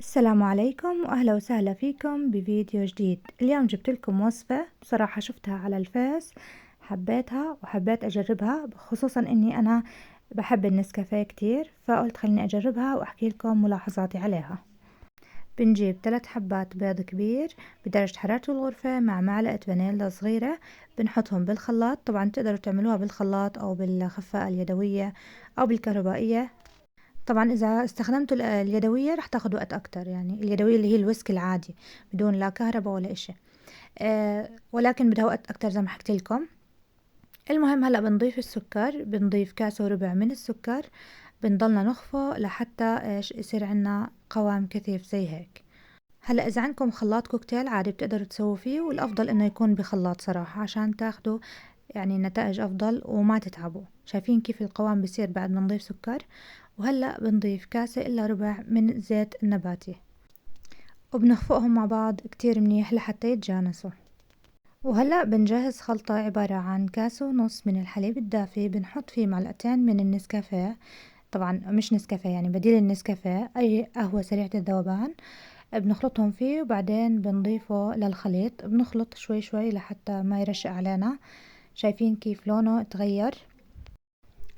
السلام عليكم وأهلا وسهلا فيكم بفيديو جديد. اليوم جبت لكم وصفة بصراحة شفتها على الفيس، حبيتها وحبيت أجربها، خصوصا إني أنا بحب النسكافيه كتير، فقلت خليني أجربها وأحكي لكم ملاحظاتي عليها. بنجيب 3 حبات بيض كبير بدرجة حرارة الغرفة مع معلقة فانيلا صغيرة، بنحطهم بالخلاط. طبعا تقدروا تعملوها بالخلاط أو بالخفاقة اليدوية أو بالكهربائية. طبعا إذا استخدمتوا اليدوية رح تاخد وقت أكتر، يعني اليدوية اللي هي الويسك العادي بدون لا كهرباء ولا إشي. ولكن بدها وقت أكتر زي ما حكيت لكم. المهم هلأ بنضيف السكر، بنضيف كاس وربع من السكر، بنضلنا نخفق لحتى إيش يصير عنا قوام كثيف زي هيك. هلأ إذا عندكم خلاط كوكتيل عادي بتقدروا تسووا فيه، والأفضل إنه يكون بخلاط صراحة عشان تاخدوا يعني نتائج أفضل وما تتعبوا. شايفين كيف القوام بصير بعد ما نضيف سكر؟ وهلأ بنضيف كاسة إلا ربع من زيت النباتي، وبنخفقهم مع بعض كتير منيح لحتى يتجانسوا. وهلأ بنجهز خلطة عبارة عن كاسة ونص من الحليب الدافي، بنحط فيه معلقتين من النسكافيه، طبعا مش نسكافيه يعني بديل النسكافيه، أي قهوة سريعة الذوبان. بنخلطهم فيه وبعدين بنضيفه للخليط، بنخلط شوي شوي لحتى ما يرشق علينا. شايفين كيف لونه تغير؟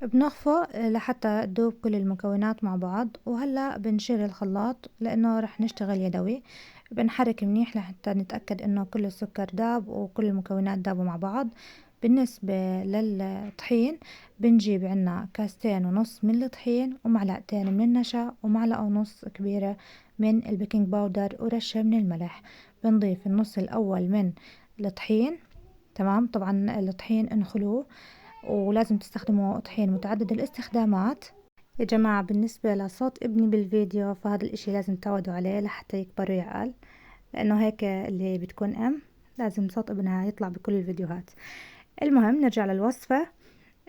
بنخفق لحتى تذوب كل المكونات مع بعض. وهلأ بنشيل الخلاط لأنه رح نشتغل يدوي، بنحرك منيح لحتى نتأكد إنه كل السكر داب وكل المكونات دابوا مع بعض. بالنسبة للطحين بنجيب عنا كاستين ونص من الطحين ومعلقتين من النشا ومعلقة ونص كبيرة من البيكنج باودر ورشة من الملح. بنضيف النص الأول من الطحين. تمام، طبعا الطحين انخلوه ولازم تستخدموا طحين متعدد الاستخدامات. يا جماعة بالنسبة لصوت ابني بالفيديو فهذا الاشي لازم تعودوا عليه لحتى يكبر ويعقل، لانه هيك اللي بتكون لازم صوت ابنها يطلع بكل الفيديوهات. المهم نرجع للوصفة.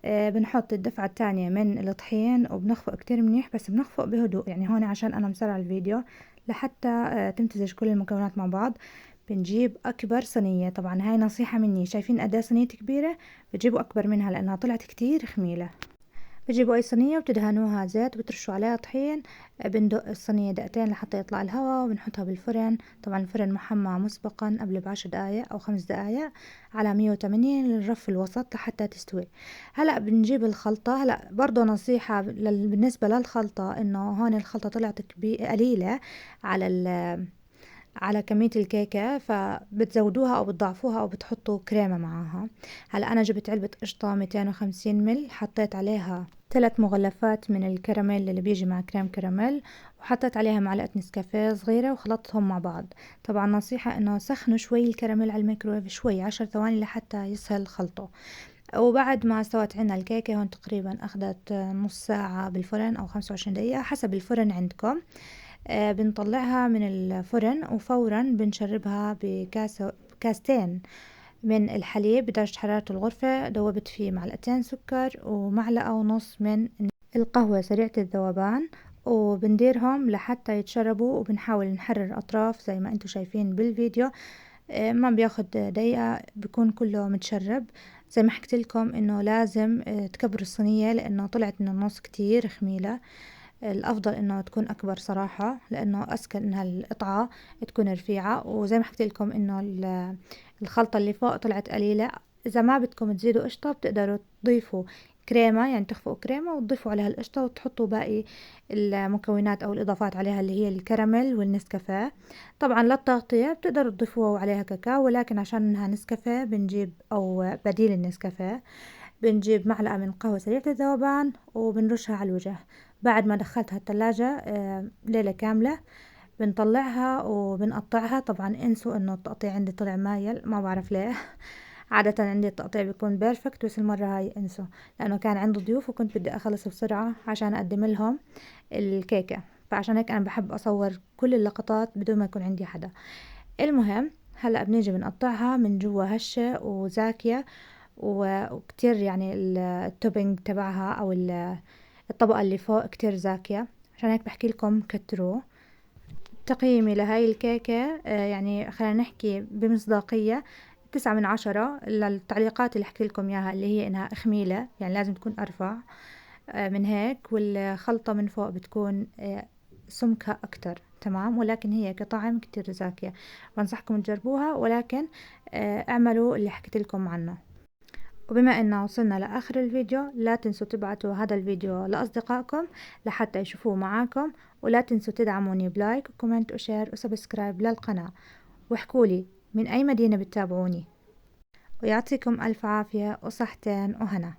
بنحط الدفعة الثانية من الطحين وبنخفق كتير منيح، بس بنخفق بهدوء، يعني هون عشان انا مسرع الفيديو لحتى تمتزج كل المكونات مع بعض. بنجيب اكبر صينية، طبعا هاي نصيحة مني، شايفين قد ايه صينيتي كبيرة؟ بتجيبوا اكبر منها لانها طلعت كتير خميلة. بتجيبوا أي صينية وبتدهنوها زيت وبترشوا عليها طحين. بندق الصينية دقتين لحتى يطلع الهواء وبنحطها بالفرن. طبعا الفرن محمى مسبقا قبل ب10 دقايق أو 5 دقايق على 180 للرف الوسط لحتى تستوي. هلأ بنجيب الخلطة. هلأ برضو نصيحة بالنسبة للخلطة، إنه هون الخلطة طلعت قليلة على على كمية الكيكة، فبتزودوها أو بتضعفوها أو بتحطوا كريمة معاها. هلا أنا جبت علبة قشطة 250 مل، حطيت عليها 3 مغلفات من الكراميل اللي بيجي مع كريم كراميل، وحطيت عليها معلقة نسكافيه صغيرة وخلطتهم مع بعض. طبعا نصيحة إنه سخنوا شوي الكراميل على الميكرويف شوي 10 ثواني لحتى يسهل خلطه. وبعد ما استوت عنا الكيكة هون تقريبا أخذت نص ساعة بالفرن أو 25 دقيقة حسب الفرن عندكم. بنطلعها من الفرن وفورا بنشربها بكاستين من الحليب بدرجة حرارة الغرفة، دوبت فيه معلقتين سكر ومعلقة ونص من القهوة سريعة الذوبان، وبنديرهم لحتى يتشربوا، وبنحاول نحرر أطراف زي ما انتم شايفين بالفيديو. ما بياخد دقيقة بيكون كله متشرب. زي ما حكيت لكم انه لازم تكبروا الصينية لانه طلعت من النص كتير خميلة. الأفضل إنه تكون أكبر صراحة، لأنه أسكن إنها القطعة تكون رفيعة. وزي ما حكيت لكم إنه الخلطة اللي فوق طلعت قليلة. إذا ما بدكم تزيدوا قشطة بتقدروا تضيفوا كريمة، يعني تخفقوا كريمة وتضيفوا عليها القشطة وتحطوا باقي المكونات أو الإضافات عليها اللي هي الكراميل والنسكافيه. طبعا للتغطية بتقدروا تضيفوا عليها كاكاو، ولكن عشان إنها نسكافيه بنجيب أو بديل النسكافيه بنجيب معلقة من قهوة سريعة الذوبان وبنرشها على الوجه. بعد ما دخلتها التلاجة ليلة كاملة بنطلعها وبنقطعها. طبعا انسوا انه التقطيع عندي طلع مايل، ما بعرف ليه. عادة عندي التقطيع بيكون بيرفكت، بس المرة هاي انسوا، لانه كان عندي ضيوف وكنت بدي اخلص بسرعة عشان اقدم لهم الكيكة. فعشان هيك انا بحب اصور كل اللقطات بدون ما يكون عندي حدا. المهم هلأ بنيجي بنقطعها من جوا هشة وزاكية، وكتير يعني التوبينج تبعها او الطبقة اللي فوق كتير زاكية. عشان هيك بحكي لكم كتروه. تقييمي لهاي الكيكة يعني خلينا نحكي بمصداقية 9 من 10 للتعليقات اللي حكي لكم اياها، اللي هي انها خميلة، يعني لازم تكون ارفع من هيك، والخلطة من فوق بتكون سمكها اكتر. تمام، ولكن هي كطعم كتير زاكية. بنصحكم تجربوها، ولكن اعملوا اللي حكيت لكم عنه. وبما إننا وصلنا لآخر الفيديو، لا تنسوا تبعتوا هذا الفيديو لأصدقائكم لحتى يشوفوه معاكم، ولا تنسوا تدعموني بلايك وكومنت وشير وسبسكرايب للقناة، واحكولي من أي مدينة بتتابعوني. ويعطيكم ألف عافية وصحتين وهنا.